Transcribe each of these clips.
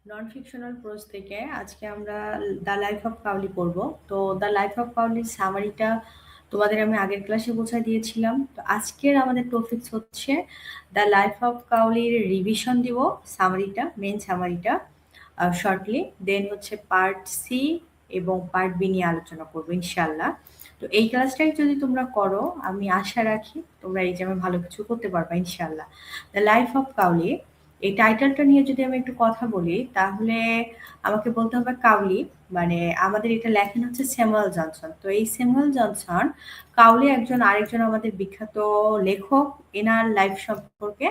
নন fictional pros থেকে আজকে আমরা দ্য লাইফ অফ কাউলি পড়ব। তো দ্য লাইফ অফ কাউলির সামারিটা তোমাদের আমি আগের ক্লাসে বোঝাই দিয়েছিলাম। তো আজকের আমাদের টপিকস হচ্ছে দ্য লাইফ অফ কাউলির রিভিশন দিব, সামারিটা, মেন সামারিটা শর্টলি। দেন হচ্ছে পার্ট সি এবং পার্ট বি নিয়ে আলোচনা করবো ইনশাল্লাহ। তো এই ক্লাসটাই যদি তোমরা করো, আমি আশা রাখি তোমরা এক্সামে ভালো কিছু করতে পারবা ইনশাল্লাহ। দ্য লাইফ অফ কাউলি, এই টাইটেলটা নিয়ে যদি আমি একটু কথা বলি তাহলে আমাকে বলতে হবে কাউলি, মানে আমাদের এটা লেখেন হচ্ছে স্যামুয়েল জনসন। তো এই স্যামুয়েল জনসন কাউলি একজন আরেকজন আমাদের বিখ্যাত লেখক, এনার লাইফ সম্পর্কে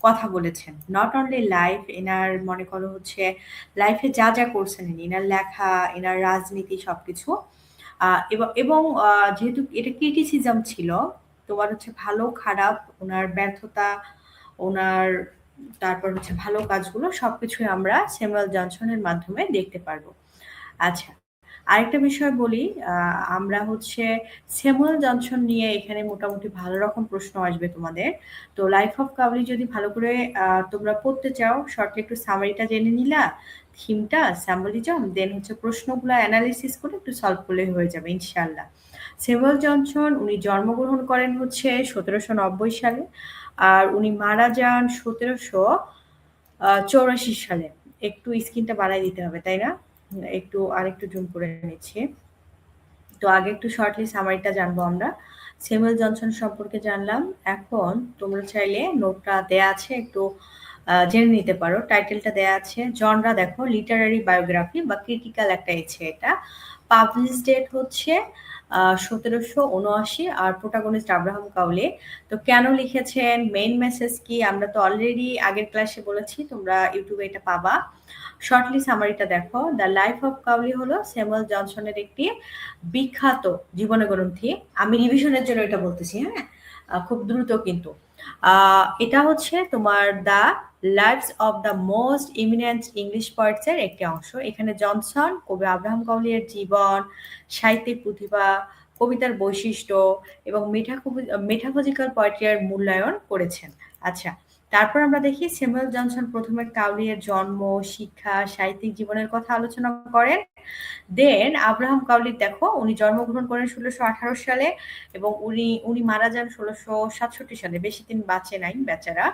কথা বলেছেন। নট অনলি লাইফ, এনার মনে করো হচ্ছে লাইফে যা যা করছেন ইনি, এনার লেখা, এনার রাজনীতি সবকিছু। এবং যেহেতু এটা ক্রিটিসিজম ছিল, তোমার হচ্ছে ভালো খারাপ, ওনার ব্যর্থতা, ওনার তারপর হচ্ছে ভালো কাজগুলো সবকিছুই আমরা স্যামুয়েল জনসনের মাধ্যমে দেখতে পারবো। আচ্ছা, আরেকটা বিষয় বলি, আমরা হচ্ছে স্যামুয়েল জনসন নিয়ে এখানে মোটামুটি ভালো রকম প্রশ্ন আসবে তোমাদের। তো লাইফ অফ কাউলি যদি ভালো করে তোমরা পড়তে চাও, শর্টলি একটু সামারিটা জেনে নিলা, থিমটা স্যাম্বলিজম, দেন হচ্ছে প্রশ্নগুলো অ্যানালিসিস করে একটু সলভ করলে হয়ে যাবে ইনশাল্লাহ। স্যামুয়েল জনসন উনি জন্মগ্রহণ করেন হচ্ছে 1790 সালে, আর উনি মারা যান 1784 সালে। একটু স্ক্রিনটা বাড়াই দিতে হবে, তাই না? একটু আরেকটু জুম করে নিচ্ছি। তো আগে একটু শর্টলি সামারিটা জানবো আমরা। স্যামুয়েল জনসন সম্পর্কে জানলাম। এখন তোমরা চাইলে নোটটা দেয়া আছে, একটু জেনে নিতে পারো। টাইটেলটা দেয়া আছে, জনরা দেখো লিটারারি বায়োগ্রাফি বা ক্রিটিক্যাল একটা এছে এটা। পাবলিশ ডেট হচ্ছে 1779, আর প্রোটাগনিস্ট আব্রাহাম কাউলে। তো কেন লিখেছেন, মেইন মেসেজ কি, আমরা তো অলরেডি আগের ক্লাসে বলেছি, তোমরা ইউটিউবে এটা পাবা। শর্টলি সামারিটা দেখো, দ্য লাইফ অফ কাউলি হলো স্যামুয়েল জনসনের একটি বিখ্যাত জীবন গ্রন্থি। আমি রিভিশনের জন্য এটা বলতেছি, হ্যাঁ, খুব দ্রুত কিন্তু। এটা হচ্ছে তোমার the lives of the most eminent English poets এর একটি অংশ। এখানে জনসন কবি আব্রাহাম কাউলির জীবন, সাহিত্যিক প্রতিভা, কবিতার বৈশিষ্ট্য এবং মেটাফিজিক্যাল পোয়েট্রির মূল্যায়ন করেছেন। আচ্ছা, তারপর আমরা দেখি স্যামুয়েল জনসন প্রথমে কাউলির জন্ম, শিক্ষা, সাহিত্যিক জীবনের কথা আলোচনা করেন। দেন আব্রাহাম কাউলি দেখো, উনি জন্মগ্রহণ করেন 1618 সালে এবং উনি উনি মারা যান 1667 সালে। বেশি দিন বাঁচে নাই বেচারা।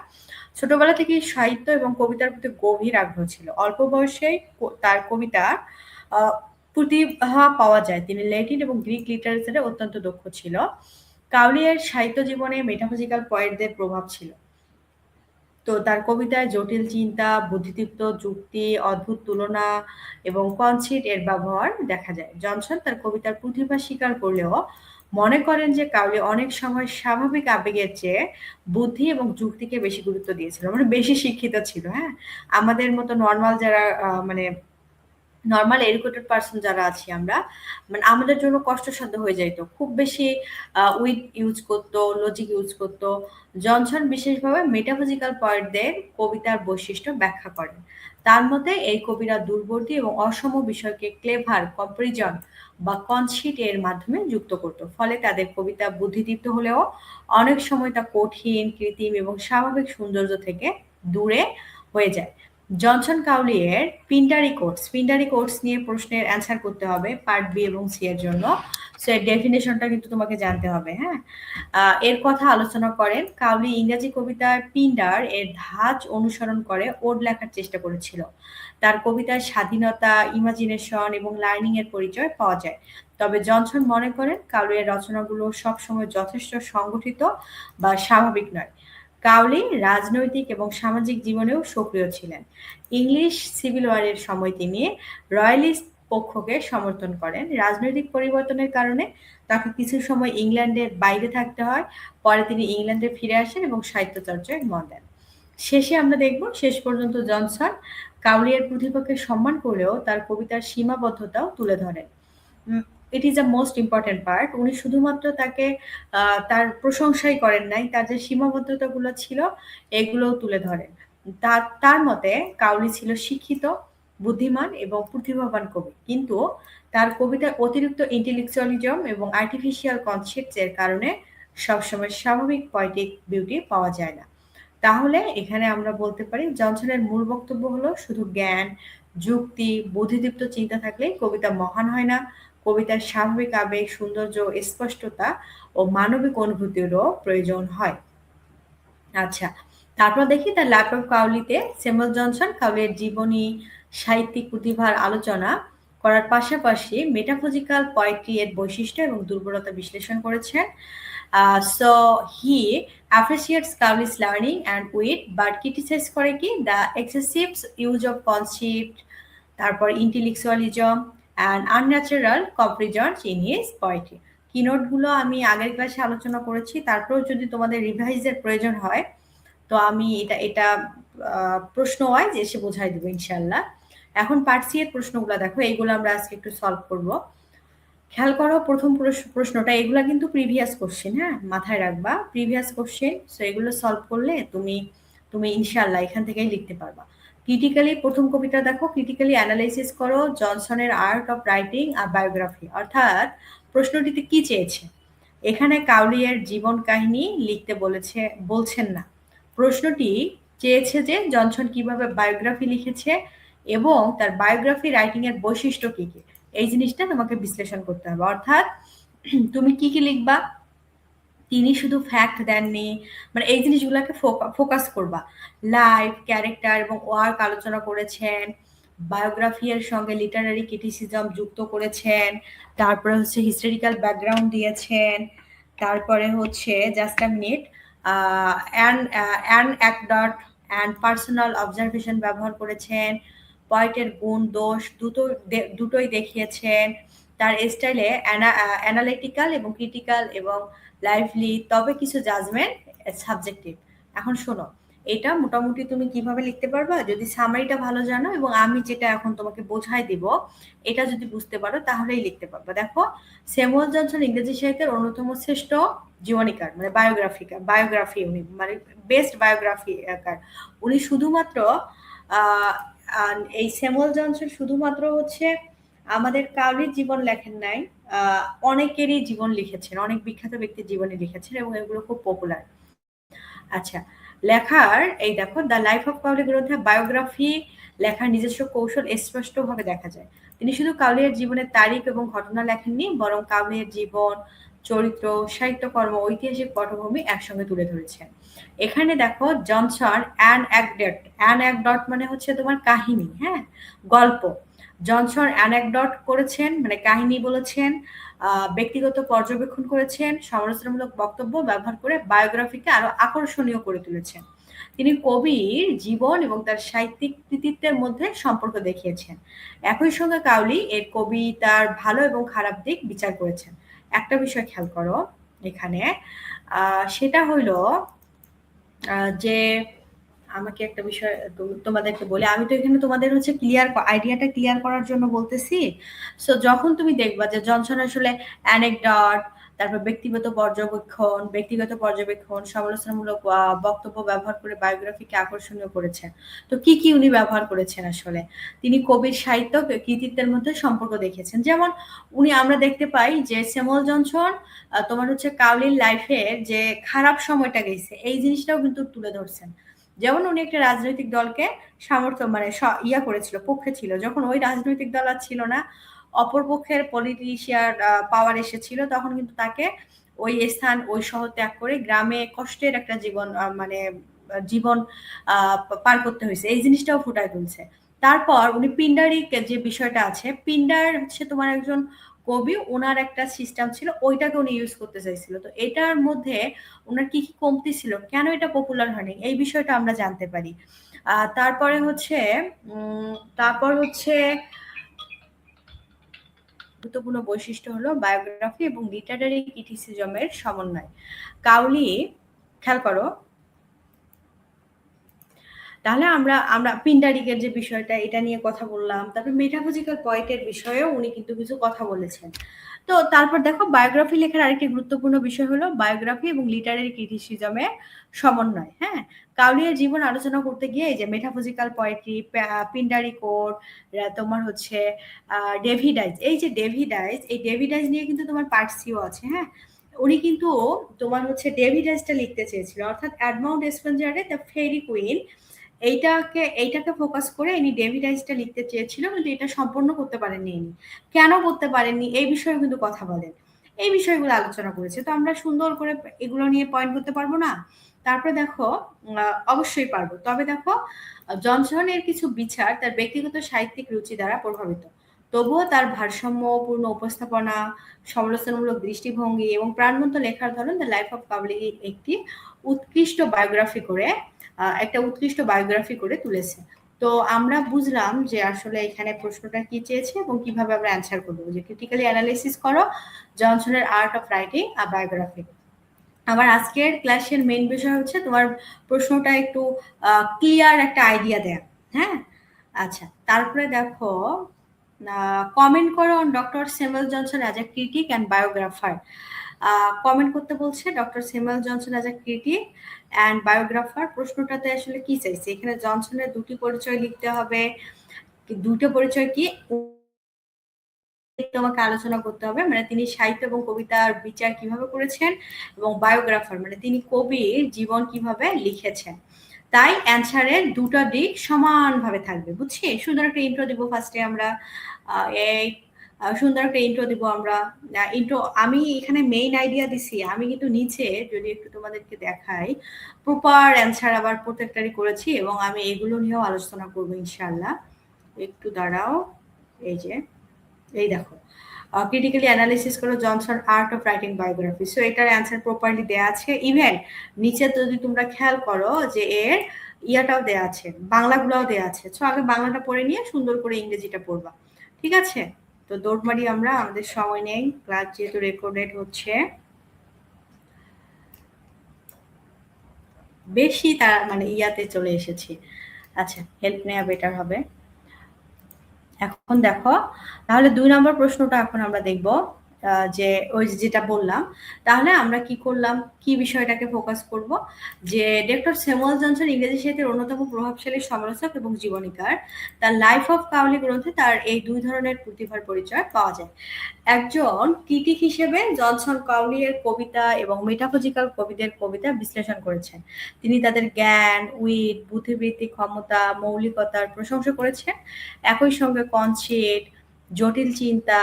ছোটবেলা থেকেই সাহিত্য এবং কবিতার প্রতি গভীর আগ্রহ ছিল। অল্প বয়সেই তার কবিতার আহ, প্রতিভা পাওয়া যায়। তিনি ল্যাটিন এবং গ্রিক লিটারেচারে অত্যন্ত দক্ষ ছিল। কাউলিয়ের সাহিত্য জীবনে মেটাফিজিক্যাল পয়েন্টদের প্রভাব ছিল। তো তার কবিতায় জটিল চিন্তা, বুদ্ধিদীপ্ত যুক্তি, অদ্ভুত তুলনা এবং কনসিট এর ব্যবহার দেখা যায়। জনসন তার কবিতার প্রতিভা স্বীকার করলেও মনে করেন যে কাউলি অনেক সময় স্বাভাবিক আবেগের চেয়ে বুদ্ধি এবং যুক্তিকে বেশি গুরুত্ব দিয়েছিল, মানে বেশি শিক্ষিত ছিল। হ্যাঁ, আমাদের মতো নর্মাল যারা মানে নরমাল এডুকেটেড পারসন যারা আছি আমরা, মানে আমাদের জন্য কষ্টসাধ্য হয়ে যাইত। খুব বেশি উইট ইউজ করতো, লজিক ইউজ করতো। জনসন বিশেষভাবে মেটাফিজিক্যাল পয়েন্টদের কবিতার বৈশিষ্ট্য ব্যাখ্যা করেন। তার মতে এই কবিরা দূরবর্তী এবং অসম বিষয়কে ক্লেভার কম্পারিজন বা কনসিট এর মাধ্যমে যুক্ত করত। ফলে তাদের কবিতা বুদ্ধিদীপ্ত হলেও অনেক সময় তা কঠিন, কৃত্রিম এবং স্বাভাবিক সৌন্দর্য থেকে দূরে হয়ে যায়। জনসন কাউলিয়ের পিন্ডারি কোটস নিয়ে প্রশ্নের অ্যান্সার করতে হবে পার্ট বি এবং সি এর জন্য। সো এর ডেফিনেশনটা কিন্তু তোমাকে জানতে হবে, হ্যাঁ। এর কথা আলোচনা করেন, কাউলি ইংরেজি কবিতার পিন্ডার এর ধাঁচ অনুসরণ করে ওড লেখার চেষ্টা করেছিল। তার কবিতায় স্বাধীনতা, ইমাজিনেশন এবং লার্নিং এর পরিচয় পাওয়া যায়। তবে জনসন মনে করেন কাউলির রচনাগুলো সবসময় যথেষ্ট সংগঠিত বা স্বাভাবিক নয়। কাউলি রাজনৈতিক এবং সামাজিক জীবনেও সক্রিয় ছিলেন। ইংলিশ সিভিল ওয়ারের সময় তিনি রয়্যালিস্ট পক্ষকে সমর্থন করেন। রাজনৈতিক পরিবর্তনের কারণে তাকে কিছু সময় ইংল্যান্ডের বাইরে থাকতে হয়। পরে তিনি ইংল্যান্ডে ফিরে আসেন এবং সাহিত্য চর্চায় মন দেন। শেষে আমরা দেখব, শেষ পর্যন্ত জনসন কাউলিয়ের প্রতিভাকে সম্মান করলেও তার কবিতার সীমাবদ্ধতাও তুলে ধরেন। It is a most important part. উনি শুধুমাত্র তাকে তার প্রশংসাই করেন নাই, তার যে সীমাবদ্ধতাগুলো ছিল এগুলোও তুলে ধরেন। তার মতে কাউলি ছিল শিক্ষিত, বুদ্ধিমান এবং প্রতিভাবান কবি, কিন্তু তার কবিতায় অতিরিক্ত ইন্টেলেকচুয়ালিজম এবং আর্টিফিশিয়াল কনসেপ্টস এর কারণে সবসময় স্বাভাবিক পয়েটিক বিউটি পাওয়া যায় না। তাহলে এখানে আমরা বলতে পারি জনসনের মূল বক্তব্য হলো শুধু জ্ঞান, যুক্তি, বুদ্ধিদীপ্ত চিন্তা থাকলে কবিতা মহান হয় না। কবিতার স্বাভাবিক আবেগ, সৌন্দর্য, স্পষ্টতা ও মানবিক অনুভূতিরও প্রয়োজন হয়। আচ্ছা, তারপর দেখি দ্য লাইফ অফ কাউলিতে স্যামুয়েল জনসন কাউলির জীবনী, সাহিত্যিক প্রতিভার আলোচনা করার পাশাপাশি মেটাফিজিক্যাল পোয়েট্রি এর বৈশিষ্ট্য এবং দুর্বলতা বিশ্লেষণ করেছেন। So he appreciates Cowley's learning and wit but criticise করে কি the excessive use of concept, তারপর intellectualism and unnatural comparisons in his poetry. কিনোটগুলো আমি আগের ক্লাসে আলোচনা করেছি, তারপরেও যদি তোমাদের রিভাইজের প্রয়োজন হয় তো আমি এটা এটা প্রশ্ন ওয়াইজ এসে বোঝাই দেবো ইনশাল্লাহ। এখন পার্ট সি এর প্রশ্নগুলো দেখো, এইগুলো আমরা আজকে একটু সলভ করব। খেয়াল করো প্রথম প্রশ্নটা, এগুলা কিন্তু প্রিভিয়াস কোশ্চেন, হ্যাঁ মাথায় রাখবা প্রিভিয়াস কোশ্চেন। সো এগুলো সলভ করলে তুমি তুমি ইনশাল্লাহ এখান থেকেই লিখতে পারবা। ক্রিটিক্যালি প্রথম কবিতা দেখো, ক্রিটিক্যালি অ্যানালাইসিস করো জনসনের আর্ট অফ রাইটিং আর বায়োগ্রাফি। অর্থাৎ প্রশ্নটিতে কি চেয়েছে, এখানে কাউলিয়ের জীবন কাহিনী লিখতে বলছেন না। প্রশ্নটি চেয়েছে যে জনসন কিভাবে বায়োগ্রাফি লিখেছে এবং তার বায়োগ্রাফি রাইটিং এর বৈশিষ্ট্য কি কি, এই জিনিসটা তোমাকে বিশ্লেষণ করতে হবে। অর্থাৎ তুমি কি কি লিখবা, তিনি শুধু ফ্যাক্ট দেননি, মানে এই জিনিসগুলোকে ফোকাস করবা। লাইফ, ক্যারেক্টার এবং ওয়ার্ক আলোচনা করেছেন, বায়োগ্রাফি এর সঙ্গে লিটারারি ক্রিটিসিজম যুক্ত করেছেন, তারপরে হচ্ছে হিস্টোরিক্যাল ব্যাকগ্রাউন্ড দিয়েছেন, তারপরে হচ্ছে just a minute an anecdote and personal observation ব্যবহার করেছেন, পয়েটের গুণ দোষ দুটোই দেখিয়েছেন, তার স্টাইলে অ্যানালিটিক্যাল এবং ক্রিটিক্যাল এবং লাইভলি, তবে কিছু জাজমেন্ট সাবজেক্টিভ। এখন শোনো, এটা মোটামুটি তুমি কিভাবে লিখতে পারবা, যদি সামারিটা ভালো জানো এবং আমি যেটা এখন তোমাকে বোঝাই দিব এটা যদি বুঝতে পারো তাহলেই লিখতে পারবা। দেখো, স্যামুয়েল জনসন ইংরেজি সাহিত্যের অন্যতম শ্রেষ্ঠ জীবনীকার, মানে বায়োগ্রাফি উনি মানে বেস্ট বায়োগ্রাফি। উনি শুধুমাত্র আহ, এই স্যামুয়েল জনসন শুধুমাত্র হচ্ছে আমাদের কাউরির জীবন লেখেন নাই, অনেকেরই জীবন লিখেছেন, অনেক বিখ্যাত ব্যক্তির জীবনী লিখেছেন এবং এগুলো খুব পপুলার। আচ্ছা, লেখার এই দেখো দ্য লাইফ অফ কাউলি গ্রন্থে বায়োগ্রাফি লেখার নিজস্ব কৌশল স্পষ্টভাবে দেখা যায়। তিনি শুধু কাউলিয়ার জীবনের তারিখ এবং ঘটনা লেখেননি, বরং কাউলিয়ার জীবন, চরিত্র, সাহিত্যকর্ম, ঐতিহাসিক পটভূমি একসঙ্গে তুলে ধরেছেন। এখানে দেখো জনসন অ্যান অ্যাকডট মানে হচ্ছে তোমার কাহিনী, হ্যাঁ গল্প। জনসন অ্যানেকডট করেছেন মানে কাহিনী বলেছেন, ব্যক্তিগত পর্যবেক্ষণ করেছেন, সমালোচনামূলক বক্তব্য ব্যবহার করে বায়োগ্রাফিকে আরো আকর্ষণীয় করে তুলেছেন। তিনি কবির জীবন এবং তার সাহিত্যিক কৃতিত্বের মধ্যে সম্পর্ক দেখিয়েছেন। একই সঙ্গে কাউলি এর কবিতার ভালো এবং খারাপ দিক বিচার করেছেন। একটা বিষয় খেয়াল করো এখানে, সেটা হইলো যে আমাকে একটা বিষয় তোমাদেরকে বলি, আমি তো এখানে তোমাদের হচ্ছে আইডিয়াটা ক্লিয়ার করার জন্য বলতেছি। সো যখন তুমি দেখবা যে জনসন আসলে অ্যানেকডট, তারপর ব্যক্তিগত পর্যবেক্ষণ, সমালোচনামূলক বক্তব্য ব্যবহার করে বায়োগ্রাফিকে আকর্ষণীয় করেছেন। তো কি কি উনি ব্যবহার করেছেন আসলে, তিনি কবির সাহিত্য কৃতিত্বের মধ্যে সম্পর্ক দেখিয়েছেন। যেমন আমরা দেখতে পাই যে স্যামুয়েল জনসন তোমার হচ্ছে কাউলির লাইফের যে খারাপ সময়টা গেছে এই জিনিসটাও কিন্তু তুলে ধরছেন। যেমন উনি একটা রাজনৈতিক দলকে সামর্থ্য মানে করেছিল, পক্ষে ছিল, যখন ওই রাজনৈতিক দল আর ছিল না, অপর পক্ষের পলিটিশিয়ান পাওয়ার এসেছিল, তখন কিন্তু তাকে ওই স্থান ওই শহর ত্যাগ করে গ্রামে কষ্টের একটা জীবন পার করতে হয়েছে, এই জিনিসটাও ফুটায় তুলছে। তারপর উনি পিন্ডারিক যে বিষয়টা আছে, পিন্ডার হচ্ছে তোমার একজন কবি, ওনার একটা সিস্টেম ছিল, ওইটাকে উনি ইউজ করতে চাইছিল। তো এটার মধ্যে ওনার কি কি কমতি ছিল, কেন এটা পপুলার হয়নি, এই বিষয়টা আমরা জানতে পারি। তারপরে হচ্ছে তারপর হচ্ছে গুরুত্বপূর্ণ বৈশিষ্ট্য হলো বায়োগ্রাফি এবং লিটারারি ক্রিটিসিজমের সমন্বয়। কাউলি, খেয়াল করো, তাহলে আমরা আমরা পিন্ডারিকের যে বিষয়টা এটা নিয়ে কথা বললাম, তারপর মেটাফিজিক্যাল পয়েন্টের বিষয়েও উনি কিন্তু কিছু কথা বলেছেন। তো তারপর দেখো বায়োগ্রাফি লেখার আরেকটি গুরুত্বপূর্ণ বিষয় হলো বায়োগ্রাফি এবং লিটারারি ক্রিটিসিজমের সমন্বয়। হ্যাঁ, কাউলিয়ার জীবন আলোচনা করতে গিয়ে এই যে মেটাফিজিক্যাল পোয়েট্রি, পিন্ডারি কোড, তোমার হচ্ছে ডেভিডাইজ, এই যে ডেভিডাইজ নিয়ে কিন্তু তোমার পার্ট সিও আছে। হ্যাঁ, উনি কিন্তু তোমার হচ্ছে ডেভিডাইজটা লিখতে চেয়েছিল, অর্থাৎ এডমাউন্ড স্পেঞ্জারের দ্য ফেরি কুইন, এইটাকে ফোকাস করে ইনি ডেভিডাইজটা লিখতে চেয়েছিল, কিন্তু এটা সম্পূর্ণ করতে পারেননি ইনি। কেন করতে পারেননি এই বিষয়ে কিন্তু কথা বলেন। এই বিষয়গুলো আলোচনা করেছে। তো আমরা সুন্দর করে এগুলো নিয়ে পয়েন্ট করতে পারবো না? তারপরে দেখো অবশ্যই পারবো। তবে দেখো জনসনের কিছু বিচার তার ব্যক্তিগত সাহিত্যিক রুচি দ্বারা প্রভাবিত। তবুও তার ভারসাম্যপূর্ণ উপস্থাপনা, সমালোচনামূলক দৃষ্টিভঙ্গি এবং প্রাণবন্ত লেখার ধরন দ্য লাইফ অফ কাবলি একটি উৎকৃষ্ট বায়োগ্রাফি করে একটা উৎকৃষ্ট বায়োগ্রাফি করে তুলেছে। তো আমরা বুঝলাম যে আসলে এখানে প্রশ্নটা কি চেয়েছে এবং কিভাবে আমরা অ্যান্সার করবো। যে ক্রিটিক্যালি অ্যানালাইসিস করো জনসনের আর্ট অফ রাইটিং আ বায়োগ্রাফি। আমার আজকের ক্লাসের মেইন বিষয় হচ্ছে তোমার প্রশ্নটা একটু ক্লিয়ার একটা আইডিয়া দেয়া। হ্যাঁ, আচ্ছা তারপরে দেখো কমেন্ট করো on Doctor Samuel Johnson as a critic and biographer. Comment করতে বলছে Doctor Samuel Johnson as a critic and biographer. প্রশ্নটাতে আসলে কি চাইছে এখানে? জনসনের দুটি পরিচয় লিখতে হবে। দুটো পরিচয় কি তোমাকে আলোচনা করতে হবে, মানে তিনি সাহিত্য এবং কবিতার বিচার কিভাবে করেছেন, এবং বায়োগ্রাফার মানে তিনি কবির জীবন কিভাবে লিখেছেন। তাই অ্যান্সারের দুটো দিক সমানভাবে থাকবে, বুঝছি? সুন্দর একটা ইন্ট্রো দিব ফার্স্টে আমরা। এই সুন্দর একটা ইন্ট্রো দিব আমরা। ইন্ট্রো আমি এখানে মেইন আইডিয়া দিছি, আমি কিন্তু নিচে যদি একটু তোমাদেরকে দেখাই প্রপার অ্যান্সার আবার প্রত্যেকটারই করেছি, এবং আমি এগুলো নিয়েও আলোচনা করবো ইনশাল্লাহ। একটু দাঁড়াও, এই যে এই দেখো ক্রিটিক্যালি অ্যানালিসিস করো Johnson art of writing biography. So এটার অ্যান্সার প্রপারলি দেয়া আছে। ইভেন নিচে যদি তোমরা খেয়াল করো যে এর ইয়াটাও দেয়া আছে, বাংলাগুলোও দেয়া আছে। সো আগে বাংলাটা পড়ে নিয়ে সুন্দর করে ইংরেজিটা পড়বা, ঠিক আছে? তো দৌড় মারি আমরা, আমাদের সময় নেই, ক্লাস যেহেতু রেকর্ডেড হচ্ছে। বেশি তার মানে ইয়াতে চলে এসেছি। আচ্ছা, হেল্প নেওয়া বেটার হবে। এখন দেখো তাহলে ২ নম্বর প্রশ্নটা এখন আমরা দেখব, যে ওই যেটা বললাম। তাহলে আমরা কি করলাম, কি বিষয়টাকে ফোকাস করব? যে ডক্টর স্যামুয়েল জনসন ইংরেজি সাহিত্যের অন্যতম প্রভাবশালী সমালোচক এবং জীবনীকার। তার লাইফ অফ কাউলি গ্রন্থে তার এই ২ ধরনের প্রতিভার পরিচয় পাওয়া যায়। একজন ক্রিটিক হিসেবে জনসন কাউলি এর কবিতা এবং মেটাফিজিক্যাল কবিদের কবিতা বিশ্লেষণ করেছেন। তিনি তাদের জ্ঞান, উইট, বুদ্ধিবৃত্তিক ক্ষমতা, মৌলিকতার প্রশংসা করেছেন। একই সঙ্গে কনসেপ্ট, জটিল চিন্তা,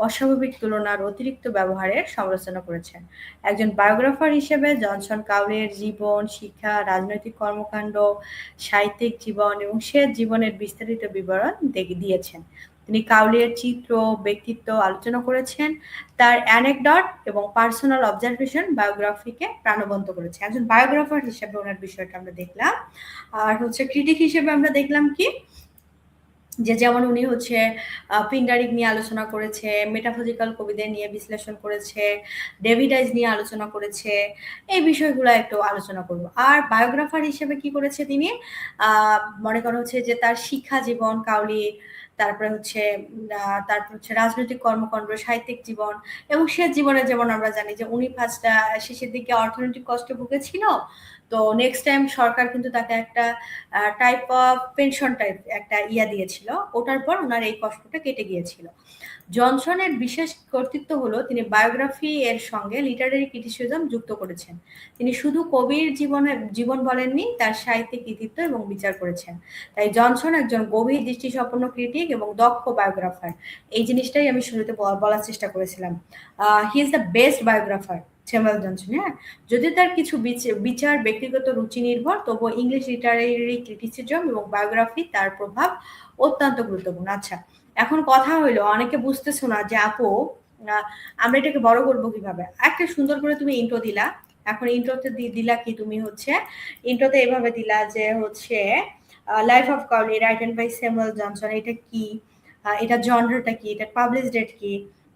অস্বাভাবিক তুলনার অতিরিক্ত ব্যবহারের সমালোচনা করেছেন। একজন বায়োগ্রাফার হিসেবে জনসন কাউলির জীবন, শিক্ষা, রাজনৈতিক কর্মকাণ্ড, সাহিত্যিক জীবন এবং শেষ জীবনের বিস্তারিত বিবরণ দিয়েছেন। তিনি কাউলির চিত্র, ব্যক্তিত্ব আলোচনা করেছেন। তার অ্যানেকডট এবং পার্সোনাল অবজারভেশন বায়োগ্রাফিকে প্রাণবন্ত করেছে। একজন বায়োগ্রাফার হিসেবে ওনার বিষয়টা আমরা দেখলাম। আর হচ্ছে ক্রিটিক হিসেবে আমরা দেখলাম কি, যে যেমন উনি হচ্ছে পিন্ডারিক নিয়ে আলোচনা করেছে, মেটাফিজিক্যাল কবিদের নিয়ে বিশ্লেষণ করেছে, ডেভিডাইজ নিয়ে আলোচনা করেছে। এই বিষয়গুলো একটু আলোচনা করব। আর বায়োগ্রাফার হিসেবে কি করেছে তিনি, মনে করা হচ্ছে যে তার শিক্ষা জীবন কাউলি, তারপরে হচ্ছে রাজনৈতিক কর্মকাণ্ড, সাহিত্যিক জীবন এবং শেষ জীবনে যেমন আমরা জানি যে উনি ফার্স্টটা শেষের দিকে অর্থনৈতিক কষ্টে ভুগেছিল। তো নেক্সট টাইম সরকার কিন্তু তাকে একটা টাইপ অফ পেনশন টাইপ একটা ইয়া দিয়েছিল। ওটার পর ওনার এই কষ্টটা কেটে গিয়েছিল। জনসনের বিশেষ কর্তৃত্ব হলো তিনি বায়োগ্রাফি এর সঙ্গে লিটারেরি ক্রিটিসিজম যুক্ত করেছেন। তিনি শুধু কবির জীবন বলেননি, তার সাহিত্যিক কৃতিত্ব এবং বিচার করেছেন। তাই জনসন একজন গভীর দৃষ্টিসম্পন্ন ক্রিটিক এবং দক্ষ বায়োগ্রাফার। এই জিনিসটাই আমি শুরুতে বলার চেষ্টা করেছিলাম। He is the best biographer Samuel Johnson. হ্যাঁ, যদি তার কিছু বিচার ব্যক্তিগত রুচি নির্ভর, তবুও ইংলিশ লিটারেরি ক্রিটিসিজম এবং বায়োগ্রাফি তার প্রভাব অত্যন্ত গুরুত্বপূর্ণ। আচ্ছা, এখন কথা হইলো অনেকে বুঝতেছো না যে আপু আমরা এটাকে বড় করবো কিভাবে। একটা সুন্দর করে তুমি ইন্ট্রো দিলা, এখন ইন্ট্রোতে দিলা কি তুমি হচ্ছে ইন্ট্রোতে এভাবে দিলা যে হচ্ছে life of Cowley written by Samuel Johnson. এটা কি, এটা জনরাটা কি, এটা পাবলিশ ডেট কি,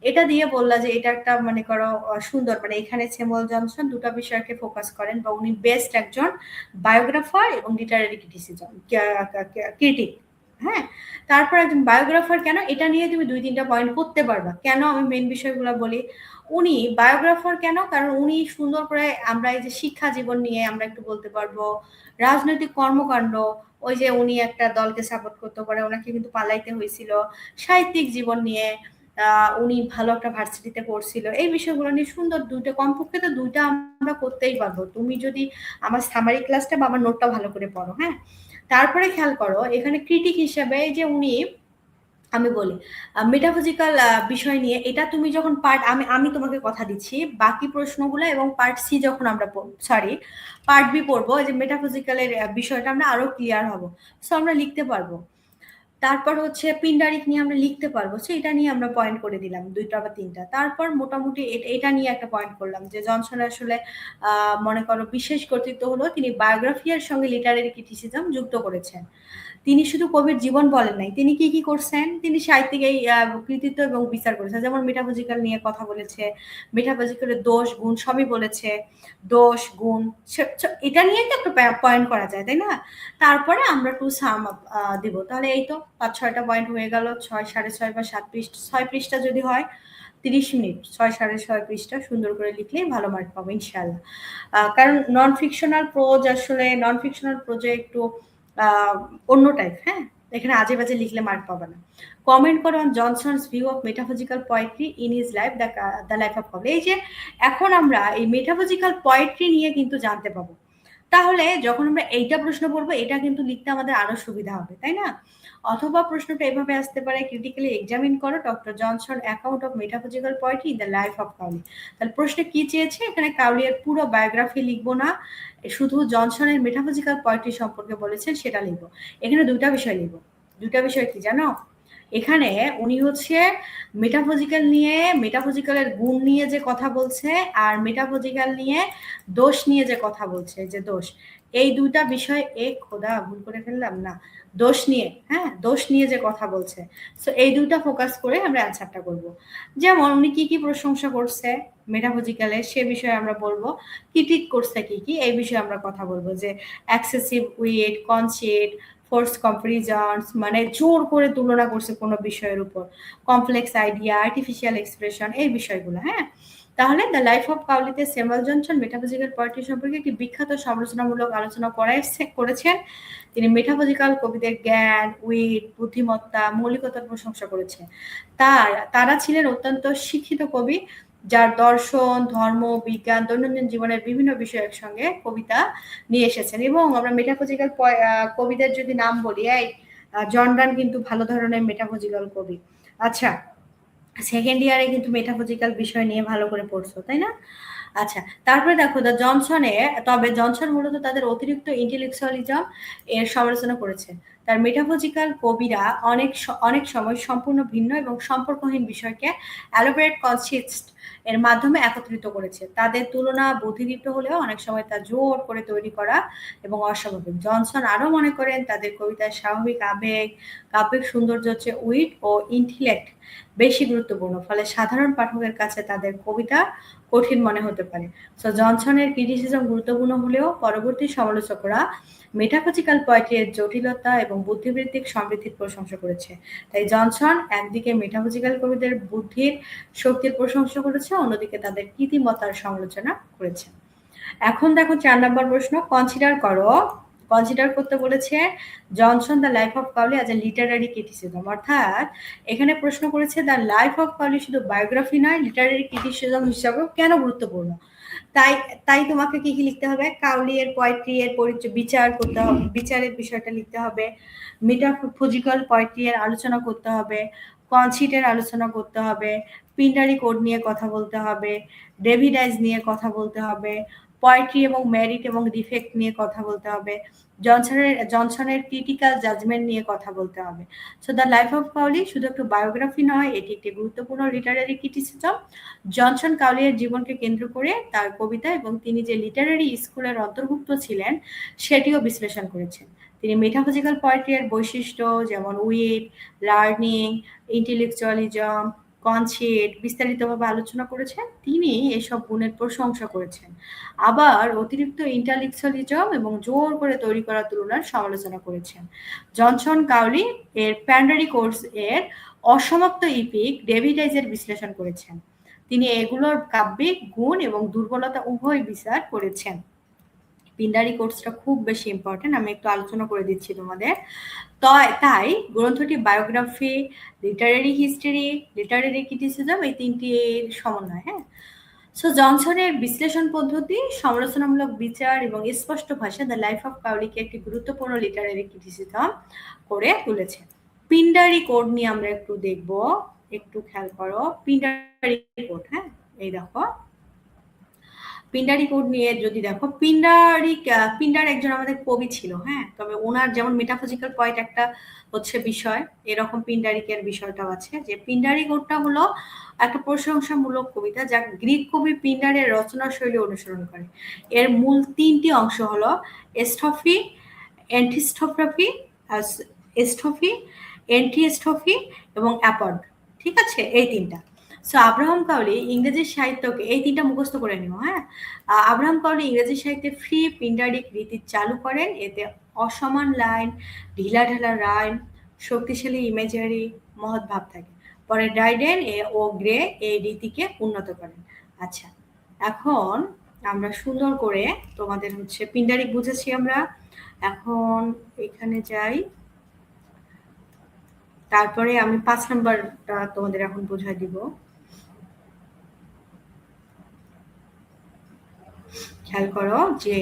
এটা দিয়ে বললা যে এটা একটা মনে করো সুন্দর, মানে এখানে স্যামুয়েল জনসন দুটো বিষয়কে ফোকাস করেন, বা উনি বেস্ট একজন বায়োগ্রাফার এবং লিটারারি ক্রিটিসিজম ক্রিটিক। হ্যাঁ, তারপর একজন বায়োগ্রাফার কেন, এটা নিয়ে তুমি ২-৩টা পয়েন্ট করতে পারবা। কেন আমি মেন বিষয়গুলো বলি, উনি বায়োগ্রাফার কেন, কারণ উনি সুন্দর করে আমরা এই যে শিক্ষা জীবন নিয়ে আমরা একটু বলতে পারবো, রাজনৈতিক কর্মকাণ্ড, ওই যে উনি একটা দলকে সাপোর্ট করতে পারে, ওনাকে কিন্তু পালাইতে হয়েছিল, সাহিত্যিক জীবন নিয়ে উনি ভালো একটা ভার্সিটিতে পড়ছিল, এই বিষয়গুলো নিয়ে সুন্দর দুইটা, কমপক্ষে তো দুইটা আমরা করতেই পারবো তুমি যদি আমার সামারি ক্লাসটা বা আমার নোটটা ভালো করে পড়ো। হ্যাঁ, তারপরে খেয়াল করো এখানে ক্রিটিক হিসেবে যে উনি, আমি বলি মেটাফিজিক্যাল বিষয় নিয়ে, এটা তুমি যখন পার্ট, আমি আমি তোমাকে কথা দিচ্ছি বাকি প্রশ্নগুলো এবং পার্ট সি যখন আমরা সরি পার্ট বি পড়বো, যে মেটাফিজিক্যালের বিষয়টা আমরা আরো ক্লিয়ার হব, সো আমরা লিখতে পারবো। তারপর হচ্ছে পিন্ডারিক নিয়ে আমরা লিখতে পারবো, সো এটা নিয়ে আমরা পয়েন্ট করে দিলাম 2টা বা 3টা। তারপর মোটামুটি এটা নিয়ে একটা পয়েন্ট করলাম যে জনসন আসলে মনে করো বিশেষ কর্তৃত্ব হলো তিনি বায়োগ্রাফিয়ার সঙ্গে লিটারেরি ক্রিটিসিজম যুক্ত করেছেন। তিনি শুধু কবির জীবন বলেন নাই, তিনি কি কি করছেন, তিনি সাহিত্যিক এই কৃতিত্ব এবং বিচার করেছেন। যেমন মেটাফিজিক্যাল নিয়ে কথা বলেছে, মেটাফিজিক্যালের দোষ গুণ সবই বলেছে, দোষ গুণ এটা নিয়ে তো একটা পয়েন্ট করা যায়, তাই না? তারপরে আমরা একটু সাম আপ দিব, তাহলে এই তো 5-6টা পয়েন্ট হয়ে গেল। 6, 6.5 বা 7 পৃষ্ঠা, 6 পৃষ্ঠা যদি হয় 30 মিনিট, 6, 6.5 পৃষ্ঠা সুন্দর করে লিখলেই ভালো মার্ক পাবো ইনশাল্লাহ। কারণ নন ফিকশনাল প্রোজ, আসলে নন ফিকশনাল প্রোজে একটু অন্য টাইপ, হ্যাঁ, এখানে আজে বাজে লিখলে মার্ক পাবে না। কমেন্ট করো on Johnson's view of metaphysical poetry in his life, the life of Cowley. এই যে এখন আমরা এই মেটাফিজিক্যাল পোয়েট্রি নিয়ে কিন্তু জানতে পাবো, তাহলে যখন আমরা এইটা প্রশ্ন পড়বো এটা কিন্তু লিখতে আমাদের আরো সুবিধা হবে, তাই না? অথবা প্রশ্নটা এভাবে আসতে পারে, ক্রিটিক্যালি এক্সামিন করো Doctor Johnson account of metaphysical poetry in the life of Cowley. তাহলে প্রশ্নে কি চেয়েছে, এখানে কাউলির পুরো বায়োগ্রাফি লিখবো না, শুধু জনসনের মেটাফিজিক্যাল পোয়েট্রি সম্পর্কে বলেছেন সেটা লিখবো। এখানে 2টা বিষয় লিখবো। 2টা বিষয় কি জানো, এখানে উনি হচ্ছে মেটাফিজিক্যাল নিয়ে, মেটাফিজিক্যালের গুণ নিয়ে যে কথা বলছে, আর মেটাফিজিক্যাল নিয়ে দোষ নিয়ে যে কথা বলছে, যে দোষ, এই 2টা বিষয়, খোদা ভুল করে ফেললাম না, দোষ নিয়ে, হ্যাঁ দোষ নিয়ে যে কথা বলছে, সো এই 2টা ফোকাস করে আমরা অ্যান্সারটা করব। যেমন উনি কি কি প্রশংসা করছে মেটাফিজিক্যালে সে বিষয়ে আমরা বলবো, ক্রিটিক করছে কি কি এই বিষয়ে আমরা কথা বলবো, যে excessive wit, conceit, force comparisons, মানে জোর করে তুলনা করছে কোনো বিষয়ের উপর, কমপ্লেক্স আইডিয়া, আর্টিফিশিয়াল এক্সপ্রেশন, এই বিষয়গুলো, হ্যাঁ। তাহলে দ্য লাইফ অফ কাউলিতে স্যামুয়েল জনসন মেটাফিজিক্যাল পোয়েট্রি সম্পর্কে একটি বিখ্যাত সমালোচনামূলক আলোচনা করেছেন। তিনি মেটাফিজিক্যাল কবিদের জ্ঞান, উইট, বুদ্ধিমত্তা, মৌলিকতার প্রশংসা করেছেন। তারা ছিলেন অত্যন্ত শিক্ষিত কবি, যার দর্শন, ধর্ম, বিজ্ঞান, দৈনন্দিন জীবনের বিভিন্ন বিষয় একসঙ্গে কবিতা নিয়ে এসেছেন। এবং আমরা মেটাফিজিক্যাল কবিদের যদি নাম বলি, এই জন ডান কিন্তু ভালো ধরনের মেটাফিজিক্যাল কবি। আচ্ছা, সেকেন্ড ইয়ারে কিন্তু মেটাফিজিক্যাল বিষয় নিয়ে ভালো করে পড়ছো, তাই না? আচ্ছা, তারপরে দেখো দ্য জনসনে, তবে জনসন মূলত তাদের অতিরিক্ত ইন্টেলেকচুয়ালিজম এর সমালোচনা করেছে। তার মেটাফিজিক্যাল কবিরা অনেক সময় সম্পূর্ণ ভিন্ন এবং সম্পর্কহীন বিষয়কে অ্যালোবারেট কনসিস্ট এর মাধ্যমে একত্রিত করেছে। তাদের তুলনা বুদ্ধিদীপ্ত হলেও অনেক সময় তা জোর করে তৈরি করা এবং অস্বাভাবিক। জনসন আরো মনে করেন তাদের কবিতার স্বাভাবিক আবেগ, কাব্যিক সৌন্দর্য হচ্ছে উইট ও ইন্টেলেক্ট বেশি গুরুত্বপূর্ণ, ফলে সাধারণ পাঠকের কাছে তাদের কবিতা কঠিন মনে হতে পারে। সো জনসনের ক্রিটিসিজম গুরুত্বপূর্ণ হলেও পরবর্তী সমালোচকরা মেটাফিজিক্যাল পোয়েট্রির জটিলতা এবং বুদ্ধিবৃত্তিক সমৃদ্ধির প্রশংসা করেছে। তাই জনসন একদিকে মেটাফিজিক্যাল কবিদের বুদ্ধির শক্তির প্রশংসা করেছে, অন্যদিকে তাদের কৃতিমত্তার সমালোচনা করেছে। এখন দেখো 4 নম্বর প্রশ্ন, কনসিডার করতে বলেছে Johnson the life of Cowley as a literary criticism. অর্থাৎ এখানে প্রশ্ন করেছে দ্য লাইফ অফ কাউলি শুধু বায়োগ্রাফি নয়, লিটারারি ক্রিটিসিজম হিসাবেও কেন গুরুত্বপূর্ণ। তাই তাই তোমাকে কি কি লিখতে হবে, কাউলি এর পোয়েট্রি এর বিচার করতে হবে, বিচারের বিষয়টা লিখতে হবে, মেটাফিজিক্যাল পোয়েট্রি এর আলোচনা করতে হবে, কনসিটের আলোচনা করতে হবে, পিন্ডারি কোড নিয়ে কথা বলতে হবে, ডেভিডাইজ নিয়ে কথা বলতে হবে, পোয়েট্রি এবং মেরিট এবং ডিফেক্ট নিয়ে কথা বলতে হবে, জনসনের ক্রিটিক্যাল জাজমেন্ট নিয়ে কথা বলতে হবে। সো দ্য লাইফ অফ কাউলি শুধু একটু বায়োগ্রাফি নয়, এটি একটি গুরুত্বপূর্ণ লিটারারি ক্রিটিসিজম। জনসন কাউলির জীবনকে কেন্দ্র করে তার কবিতা এবং তিনি যে লিটারারি স্কুলের অন্তর্ভুক্ত ছিলেন সেটিও বিশ্লেষণ করেছেন। তিনি মেটাফিজিক্যাল পোয়েট্রি এর বৈশিষ্ট্য যেমন উইট, লার্নিং, ইন্টেলেকচুয়ালিজম, কনসিট বিস্তারিতভাবে আলোচনা করেছেন। তিনি এসব গুণের প্রশংসা করেছেন, আবার অতিরিক্ত ইন্টেলেকচুয়ালিজম এবং জোর করে তৈরি করা তুলনার সমালোচনা করেছেন। জনসন কাউলি এর প্যান্ডারি কোর্স এর অসমাপ্ত ইপিক ডেভিডাইজের বিশ্লেষণ করেছেন। তিনি এগুলোর কাব্যিক গুণ এবং দুর্বলতা উভয় বিচার করেছেন। পিন্ডারি কোর্সটা খুব বেশি ইম্পর্টেন্ট, আমি একটু আলোচনা করে দিচ্ছি তোমাদের। তাই গ্রন্থটি biography, Literary history, Literary criticism এই 3টির সমন্বয়, হ্যাঁ। সো জনসনের বিশ্লেষণ পদ্ধতি, সমালোচনামূলক বিচার এবং স্পষ্ট ভাষা দ্য লাইফ অফ কাউলিকে একটি গুরুত্বপূর্ণ লিটারারি ক্রিটিসিজম করে তুলেছে। পিন্ডারি কোড নিয়ে আমরা একটু দেখব, একটু খেয়াল করো। পিন্ডারি কোড, হ্যাঁ, এই দেখো পিন্ডারি কোড নিয়ে যদি দেখো, পিন্ডার একজন আমাদের কবি ছিল, হ্যাঁ, তবে ওনার যেমন মেটাফিজিক্যাল পয়েন্ট একটা হচ্ছে বিষয়, এরকম পিন্ডারিকের বিষয়টাও আছে। যে পিন্ডারি কোডটা হলো একটা প্রশংসামূলক কবিতা যা গ্রিক কবি পিন্ডারের রচনা শৈলী অনুসরণ করে। এর মূল তিনটি অংশ হলো এস্ট্রফি, অ্যান্টিস্ট্রফি, এস্ট্রফি, অ্যান্টিস্ট্রফি এবং অ্যাপড। ঠিক আছে, এই তিনটা। সো আব্রাহাম কাউলি ইংরেজি সাহিত্যকে এই তিনটা মুখস্থ করে নিও, হ্যাঁ। আব্রাহাম কাউলি ইংরেজি সাহিত্যে ফ্রি পিন্ডারিক রীতি চালু করেন। এতে অসমান লাইন, ঢিলাঢালা রাইম, শক্তিশালী ইমেজারি, মহৎ ভাব থাকে। পরে ড্রাইডেন ও গ্রে এই রীতিকে উন্নত করেন। আচ্ছা, এখন আমরা সুন্দর করে তোমাদের হচ্ছে পিন্ডারিক বুঝেছি আমরা। এখন এখানে যাই, তারপরে আমি 5 নাম্বারটা তোমাদের এখন বুঝাই দিব। খেয়াল করো যে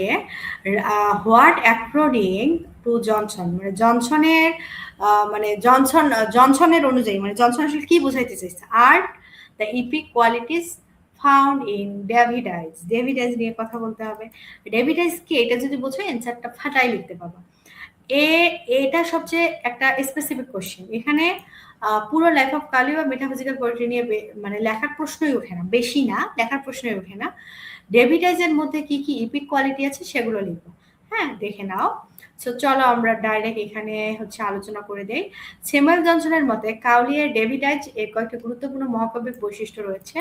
হোয়াট অ্যাকর্ডিং টু জনসন, মানে জনসনের জনসনের অনুযায়ী, মানে জনসন আসলে কি বোঝাইতে চাইছে? Art the epic qualities found in Davideis. Davideis নিয়ে কথা বলতে হবে। ডেভিডাইজ কি, এটা যদি বোঝো অ্যান্সারটা ফাটাই লিখতে পারবা। এটা সবচেয়ে একটা স্পেসিফিক কোশ্চেন। এখানে পুরো লাইফ অফ কালি বা মেটাফিজিক্যাল পোয়েট্রি নিয়ে মানে লেখার প্রশ্নই ওঠে না, বেশি না, লেখার প্রশ্নই ওঠে না। ডেভিডাইজের মধ্যে কি কি ইপিক কোয়ালিটি আছে সেগুলো লিখবো, হ্যাঁ, দেখে নাও। সো চলো আমরা ডাইরেক্ট এখানে হচ্ছে আলোচনা করে দেই। স্যামুয়েল জনসনের মতে কাউলিয়ের ডেভিডাইজ এর কয়েকটি গুরুত্বপূর্ণ মহাকাব্যিক বৈশিষ্ট্য রয়েছে।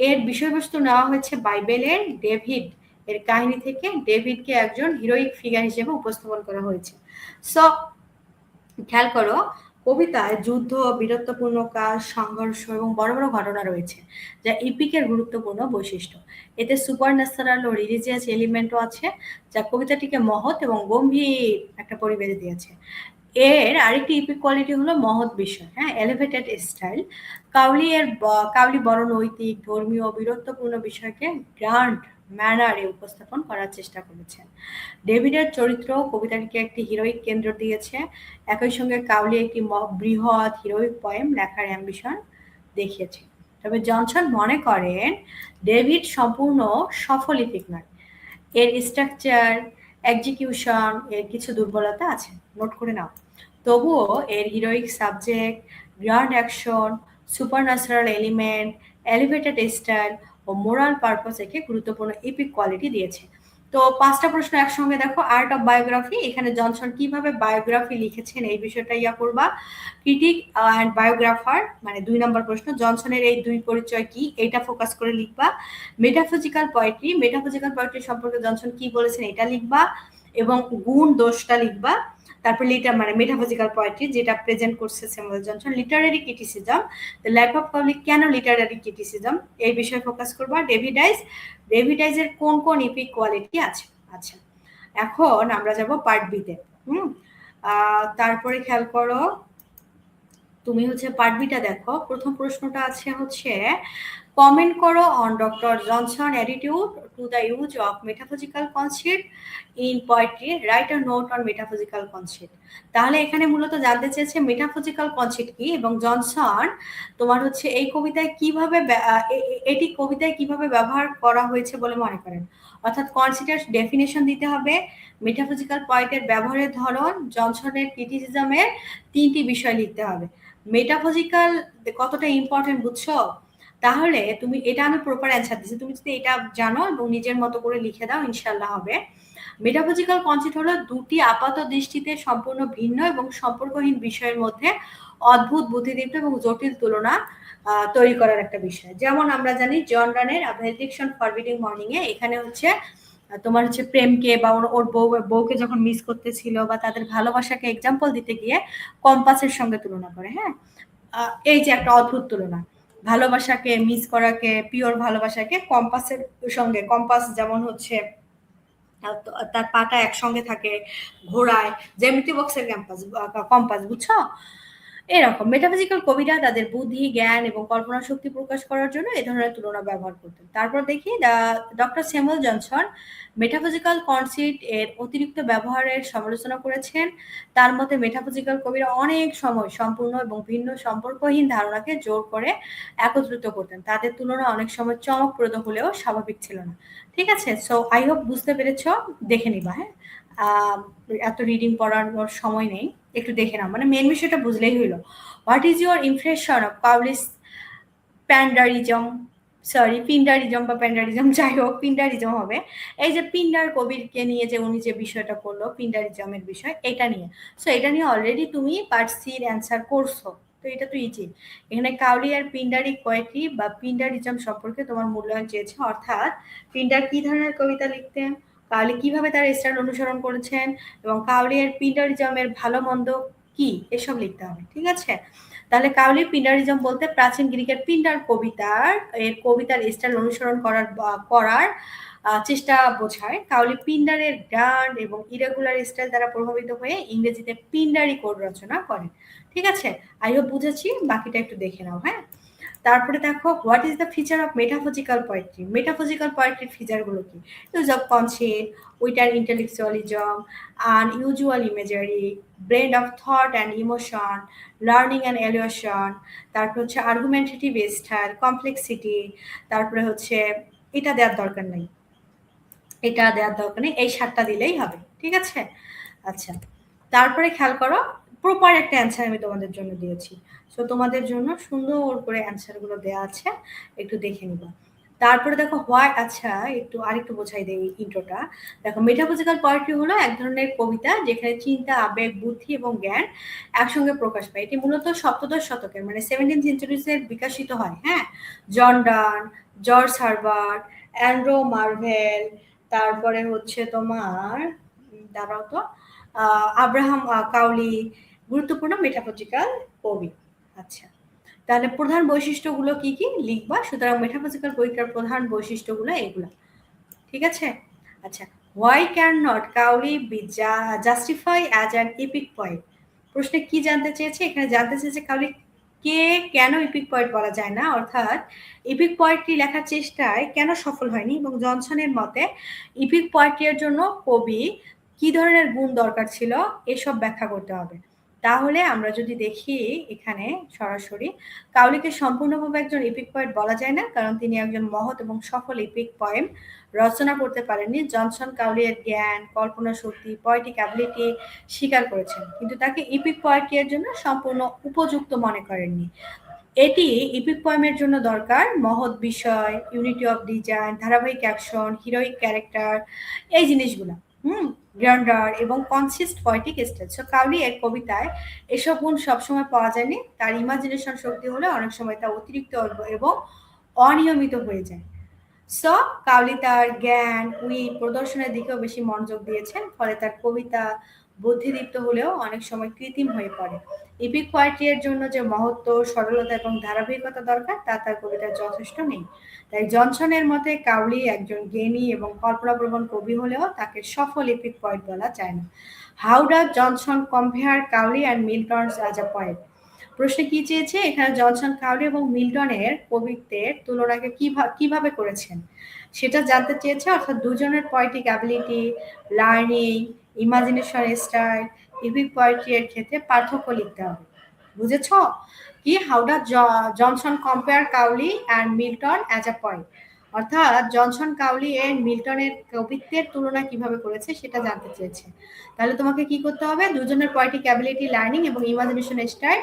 এর বিষয়বস্তু নেওয়া হয়েছে বাইবেলের ডেভিড এর কাহিনী থেকে। ডেভিডকে একজন হিরোইক ফিগার হিসেবে উপস্থাপন করা হয়েছে। সো খেয়াল করো, কবিতায় যুদ্ধ, বীরত্বপূর্ণ কাজ, সংঘর্ষ এবং বড় বড় ঘটনা রয়েছে, যা ইপিকের গুরুত্বপূর্ণ বৈশিষ্ট্য। এতে সুপার ন্যাচারাল ও রিলিজিয়াস এলিমেন্টও আছে, যা কবিতাটিকে মহৎ এবং গম্ভীর একটা পরিবেশ দিয়েছে। এর আরেকটি ইপিক কোয়ালিটি হলো মহৎ বিষয়, হ্যাঁ, এলিভেটেড স্টাইল। কাউলি বড় নৈতিক, ধর্মীয়, বীরত্বপূর্ণ বিষয়কে গ্র্যান্ড ম্যানারে উপস্থাপন করার চেষ্টা করেছেন। ডেভিডের চরিত্র কবিতাটিকে একটি হিরোইক কেন্দ্র দিয়েছে। একই সঙ্গে কাউলি একটি বৃহৎ হিরোইক পয়েম লেখার অ্যাম্বিশন দেখিয়েছে। তবে জনসন মনে করেন ডেভিড সম্পূর্ণ সফল ইপিক নয়। এর স্ট্রাকচার, এক্সিকিউশন এর কিছু দুর্বলতা আছে, নোট করে নাও। তবুও এর heroic subject, grand action, supernatural element, elevated style ও মোরাল পারপাস একে গুরুত্বপূর্ণ ইপিক কোয়ালিটি দিয়েছে। তো 5টা প্রশ্ন একসঙ্গে দেখো। আর্ট অফ বায়োগ্রাফি, এখানে জনসন কিভাবে বায়োগ্রাফি লিখেছেন এই বিষয়টা ইয়া করবা। ক্রিটিক অ্যান্ড বায়োগ্রাফার, মানে 2 নম্বর প্রশ্ন, জনসনের এই দুই পরিচয় কি, এটা ফোকাস করে লিখবা। মেটাফিজিক্যাল পোয়েট্রি, মেটাফিজিক্যাল পোয়েট্রি সম্পর্কে জনসন কি বলেছেন এটা লিখবা এবং গুণ দোষটা লিখবা। তারপর মানে মেটাফিজিক্যাল পোয়েট্রি যেটা প্রেজেন্ট করছে Samuel Johnson. Literary criticism, the life of Cowley কেন লিটারারি ক্রিটিসিজম এই বিষয়ে ফোকাস করবা। ডেভিডাইজের কোন কোন ইপিক কোয়ালিটি আছে। আচ্ছা, এখন আমরা যাব পার্ট বিতে। তারপরে খেয়াল করো, তুমি হচ্ছে পার্ট বিটা দেখো। প্রথম প্রশ্নটা আছে হচ্ছে কমেন্ট করো on doctor Johnson attitude to the use of metaphysical concept in poetry, write a note on metaphysical concept. তাহলে এখানে মূলত জানতে চেয়েছে মেটাফিজিক্যাল কনসেপ্ট কি এবং জনসন তোমার হচ্ছে এই কবিতায় কিভাবে এটি কবিতায় কিভাবে ব্যবহার করা হয়েছে বলে মনে করেন। অর্থাৎ কনসেপ্টের ডেফিনেশন দিতে হবে, মেটাফিজিক্যাল পয়েন্টের ব্যবহারের ধরন, জনসনের ক্রিটিসিজমের 3টি বিষয় লিখতে হবে। মেটাফিজিক্যাল কতটা ইম্পর্টেন্ট বুঝছো? তাহলে তুমি এটা, আমি প্রপার অ্যান্সার দিচ্ছি, তুমি যদি এটা জানো এবং নিজের মতো করে লিখে দাও ইনশাল্লাহ হবে। মেটাফিজিক্যাল কনসেপ্ট হলো দুটি আপাত দৃষ্টিতে সম্পূর্ণ ভিন্ন এবং সম্পর্কহীন বিষয়ের মধ্যে অদ্ভুত, বুদ্ধিদীপ্ত এবং জটিল তুলনা তৈরি করার একটা বিষয়। যেমন আমরা জানি জন রানের ভ্যালিডিকশন ফরবিডিং মর্নিং এ এখানে হচ্ছে তোমার হচ্ছে প্রেমকে বা ওর বউকে যখন মিস করতেছিল বা তাদের ভালোবাসাকে এক্সাম্পল দিতে গিয়ে কম্পাসের সঙ্গে তুলনা করে, হ্যাঁ, এই যে একটা অদ্ভুত তুলনা, ভালোবাসাকে মিস করাকে, পিওর ভালোবাসাকে কম্পাসের সঙ্গে। কম্পাস যেমন হচ্ছে তার পাটা একসঙ্গে থাকে ঘোড়ায়, জ্যামিতি বক্সের কম্পাস, বুঝছো? এরকম মেটাফিজিক্যাল কবিরা তাদের বুদ্ধি, জ্ঞান এবং কল্পনা শক্তি প্রকাশ করার জন্য এ ধরনের তুলনা ব্যবহার করতেন। তারপর দেখি doctor Samuel Johnson metaphysical concept এর অতিরিক্ত ব্যবহারের সমালোচনা করেছেন। তার মতে মেটাফিজিক্যাল কবিরা অনেক সময় সম্পূর্ণ এবং ভিন্ন সম্পর্কহীন ধারণাকে জোর করে একত্রিত করতেন। তাদের তুলনা অনেক সময় চমকপ্রদ হলেও স্বাভাবিক ছিল না। ঠিক আছে? সো আই হোপ বুঝতে পেরেছ। দেখে নিবা, হ্যাঁ? আ এত রিডিং পড়ার সময় নেই। একটু দেখে নাও। মানে মেইন বিষয়টা বুঝলেই হইল। What is your impression of Cowley's Panderism, sorry Pindarism বা প্যান্ডারিজম, যাই হোক পিন্ডারিজম হবে। এই যে পিন্ডার কবিরকে নিয়ে যে উনি যে বিষয়টা করলো পিন্ডারিজমের বিষয়, এটা নিয়ে। সো এটা নিয়ে অলরেডি তুমি পার্ট সির অ্যান্সার করছো। তো এটা তো ইজি। এখানে কাউলি আর পিন্ডারি পোয়েট্রি বা পিন্ডারিজম সম্পর্কে তোমার মূল্যায়ন চেয়েছে, অর্থাৎ পিন্ডার কি ধরনের কবিতা লিখতেন, কাউলি কিভাবে তার স্টাইল অনুসরণ করেছেন এবং কাউলি এর পিন্ডারিজমের ভালো মন্দ কি, এসব লিখতে হবে। ঠিক আছে? তাহলে কাউলি পিন্ডারিজম বলতে প্রাচীন গ্রিকের পিন্ডার কবিতার স্টাইল অনুসরণ করার চেষ্টা বোঝায়। কাউলি পিন্ডারের গ্র্যান্ড এবং ইরেগুলার স্টাইল দ্বারা প্রভাবিত হয়ে ইংরেজিতে পিন্ডারি কোড রচনা করেন। ঠিক আছে? আই হোপ বুঝেছি। বাকিটা একটু দেখে নাও, হ্যাঁ? তারপরে দেখো what is the feature of metaphysical poetry. Metaphysical পোয়েট্রির ফিচারগুলো কি? Use of concept, wit or intellectualism, unusual imagery, blend of thought and emotion, learning and allusion, তারপর হচ্ছে আর্গুমেন্টেটিভ স্টাইল, কমপ্লেক্সিটি, তারপরে হচ্ছে এটা দেওয়ার দরকার নেই, এটা দেওয়ার দরকার নেই, এই ৭টা দিলেই হবে। ঠিক আছে? আচ্ছা, তারপরে খেয়াল করো প্রপার একটা অ্যান্সার আমি তোমাদের জন্য দিয়েছি। সো তোমাদের জন্য সুন্দর করে অ্যান্সারগুলো দেওয়া আছে, একটু দেখে নিবা। তারপরে দেখো হোয়াই, আচ্ছা একটু আরেকটু বোঝাই দেই ইন্ট্রোটা। দেখো মেটাফিজিক্যাল পোয়েট্রি হলো এক ধরনের কবিতা যেখানে চিন্তা, আবেগ, বুদ্ধি এবং জ্ঞান একসঙ্গে প্রকাশ পায়। এটি মূলত সপ্তদশ শতকের মানে 17th সেঞ্চুরিজে বিকশিত হয়। হ্যাঁ, জন ডান, জর্জ হারবার্ট, অ্যান্ড্রো মার্ভেল, তারপরে হচ্ছে তোমার দাঁড়াও তো আব্রাহাম কাউলি গুরুত্বপূর্ণ মেটাফিজিক্যাল কবি। আচ্ছা, তাহলে প্রধান বৈশিষ্ট্যগুলো কি কি লিখবা। সুতরাং মেটাফিজিক্যাল বইটার প্রধান বৈশিষ্ট্যগুলো এগুলা। ঠিক আছে? আচ্ছা, why can not Cowley be justify as an epic point. প্রশ্নে কি জানতে চেয়েছে? এখানে জানতে চেয়েছে কাউলি কে কেন এপিক পয়েন্ট বলা যায় না, অর্থাৎ এপিক পোয়েট্রি লেখার চেষ্টায় কেন সফল হয়নি এবং জনসনের মতে এপিক পোয়েট্রির জন্য কবি কি ধরনের গুণ দরকার ছিল, এসব ব্যাখ্যা করতে হবে। তাহলে আমরা যদি দেখি এখানে সরাসরি কাউলিকে সম্পূর্ণভাবে একজন এপিক পোয়েট বলা যায় না, কারণ তিনি একজন মহৎ এবং সফল এপিক পয়েম রচনা করতে পারেননি। জনসন কাউলি এর জ্ঞান, কল্পনা শক্তি, পোয়েটিক অ্যাবিলিটি স্বীকার করেছেন, কিন্তু তাকে এপিক পোয়েট্রি এর জন্য সম্পূর্ণ উপযুক্ত মনে করেননি। এটি ইপিক পয়েমের জন্য দরকার মহৎ বিষয়, ইউনিটি অফ ডিজাইন, ধারাবাহিক অ্যাকশন, হিরোইক ক্যারেক্টার, এই জিনিসগুলো। গ্রান্ডার এবং কনসিস্ট পয়েটিক স্টাইল। সো কাউলি এর কবিতায় এসব গুণ সবসময় পাওয়া যায়নি। তার ইমাজিনেশন শক্তি হলে অনেক সময় তা অতিরিক্ত এবং অনিয়মিত হয়ে যায়। সো কাউলি তার জ্ঞান, প্রদর্শনের দিকেও বেশি মনোযোগ দিয়েছেন, ফলে তার কবিতা বুদ্ধিদীপ্ত হলেও অনেক সময় কৃত্রিম হয়ে পড়ে। এপিক পোয়েট্রি এর জন্য যে মহত্ব, সরলতা এবং ধারাবাহিকতা দরকার তা তার কবিতায় যথেষ্ট নেই। তাই জনসনের মতে কাউলি একজন জ্ঞানী এবং কল্পনাপ্রবণ কবি হলেও তাকে সফল এপিক পোয়েট বলা যায় না। How does Johnson compare Cowley and Milton as a poet. প্রশ্নে কি চেয়েছে? এখানে জনসন কাউলি এবং মিল্টনের কবিত্বের তুলনাকে কিভাবে করেছেন সেটা জানতে চেয়েছে, অর্থাৎ দুজনের poetic ability, learning, imagination style, epic poetry এর ক্ষেত্রে পার্থক্য লিখতে হবে। বুঝেছ? কি how does Johnson compare Cowley and Milton as a poet, অর্থাৎ জনসন কাউলি এর মিল্টনের কবিত্বের তুলনা কিভাবে করেছে সেটা জানতে চেয়েছে। তাহলে তোমাকে কি করতে হবে? দুজনের পোয়েটিক অ্যাবিলিটি, লার্নিং এবং ইমাজিনেশন স্টাইল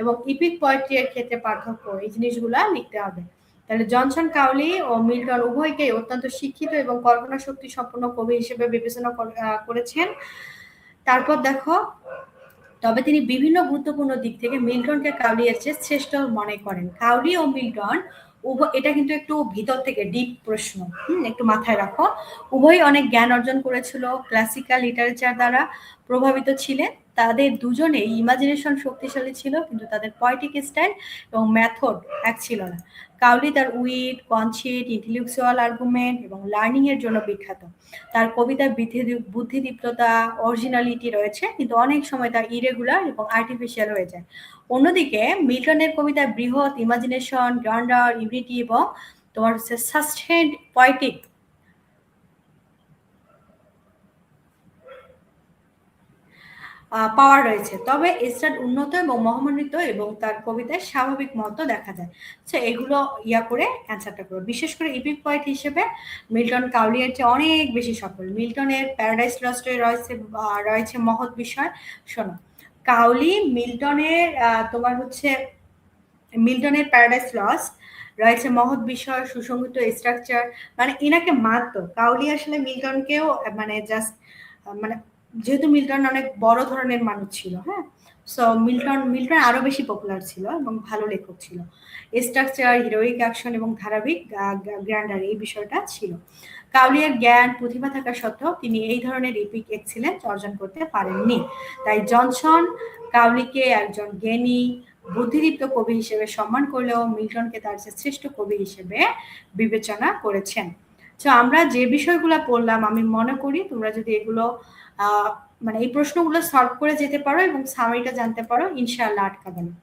এবং ইপিক পোয়েট্রি এর ক্ষেত্রে পার্থক্য, এই জিনিসগুলা লিখতে হবে। তাহলে জনসন কাউলি ও মিল্টন উভয়কেই অত্যন্ত শিক্ষিত এবং কল্পনা শক্তি সম্পন্ন কবি হিসেবে বিবেচনা করেছেন। তারপর দেখো, তবে তিনি বিভিন্ন গুরুত্বপূর্ণ দিক থেকে মিল্টনকে কাউলি এর চেয়ে শ্রেষ্ঠ মনে করেন। কাউলি ও মিল্টন এটা কিন্তু একটু ভিতর থেকে ডিপ প্রশ্ন, একটু মাথায় রাখো। উভয়ই অনেক জ্ঞান অর্জন করেছিল ক্লাসিক্যাল লিটারেচার দ্বারা। প্রভাবিত ছিলেন। তাদের দুজনেই ইমাজিনেশন শক্তিশালী ছিল, কিন্তু তাদের পোয়েটিক স্টাইল এবং মেথড এক ছিল না। কাউলি তার উইট, কনসিট, ইন্টেলেকচুয়াল আর্গুমেন্ট এবং লার্নিং এর জন্য বিখ্যাত। তার কবিতায় বুদ্ধিদীপ্ততা, অরিজিনালিটি রয়েছে, কিন্তু অনেক সময় তা ইরেগুলার এবং আর্টিফিশিয়াল হয়ে যায়। অন্যদিকে মিল্টনের কবিতায় বৃহৎ ইমাজিনেশন, গ্রান্ডার, ইউনিটি এবং তোমার হচ্ছে সাস্টেইনড পোয়েটিক পাওয়ার রয়েছে। তবে এস্টাড উন্নত এবং মহামান্বিত এবং তার কবিতায় স্বাভাবিক মত দেখা যায়। সো এগুলো করে অ্যান্সারটা করো। বিশেষ করে ইপিক পয়েট হিসেবে মিল্টন কাউলিয়ার চেয়ে অনেক বেশি সফল। মিল্টনের প্যারাডাইস লস্টে রয়েছে মহৎ বিষয়। শোনো, কাউলি মিল্টনের তোমার হচ্ছে মিল্টনের প্যারাডাইস লস্ট রয়েছে মহৎ বিষয়, সুসংগত স্ট্রাকচার, মানে এনাকে মানতো। কাউলি আসলে মিল্টনকেও মানে জাস্ট মানে যেহেতু মিল্টন অনেক বড় ধরনের মানুষ ছিল, হ্যাঁ, সো মিল্টন আরো বেশি পপুলার ছিল এবং ভালো লেখক ছিল। স্ট্রাকচার, হিরোইক অ্যাকশন এবং ধারাবাহিক গ্র্যান্ডার এই বিষয়টা ছিল। কাউলিয়ার জ্ঞান প্রতিভা থাকা সত্ত্বেও তিনি এই ধরনের এপিক এক্সিলেন্স অর্জন করতে পারেননি। তাই জনসন কাউলিকে একজন জ্ঞানী, বুদ্ধিদীপ্ত কবি হিসেবে সম্মান করলেও মিল্টনকে তার যে শ্রেষ্ঠ কবি হিসেবে বিবেচনা করেছেন। তো আমরা যে বিষয়গুলো পড়লাম, আমি মনে করি তোমরা যদি এগুলো মানে এই প্রশ্নগুলো সলভ করে যেতে পারো এবং সামারিটা জানতে পারো, ইনশাআল্লাহ আটকাবে না।